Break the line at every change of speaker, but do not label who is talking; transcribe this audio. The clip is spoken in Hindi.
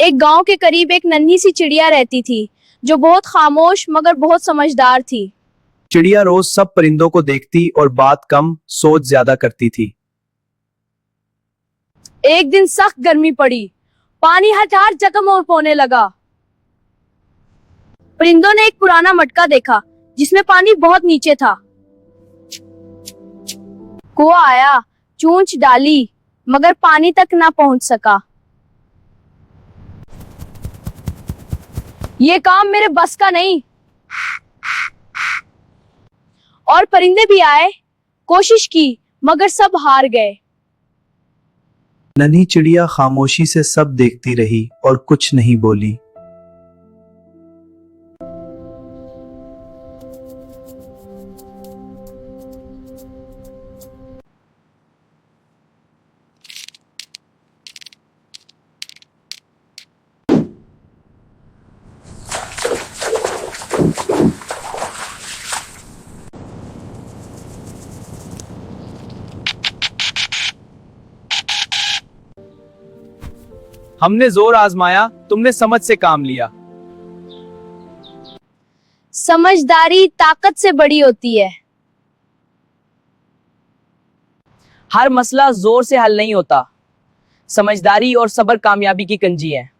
एक गांव के करीब एक नन्ही सी चिड़िया रहती थी जो बहुत खामोश मगर बहुत समझदार थी।
चिड़िया रोज सब परिंदों को देखती और बात कम सोच ज्यादा करती थी।
एक दिन सख्त गर्मी पड़ी, पानी हर जगह मोर होने लगा। परिंदों ने एक पुराना मटका देखा जिसमें पानी बहुत नीचे था। कुआं आया, चूंच डाली मगर पानी तक ना पहुंच सका। ये काम मेरे बस का नहीं। और परिंदे भी आए, कोशिश की मगर सब हार गए।
नन्ही चिड़िया खामोशी से सब देखती रही और कुछ नहीं बोली। हमने जोर आजमाया, तुमने समझ से काम लिया।
समझदारी ताकत से बड़ी होती है।
हर मसला जोर से हल नहीं होता। समझदारी और सब्र कामयाबी की कुंजी है।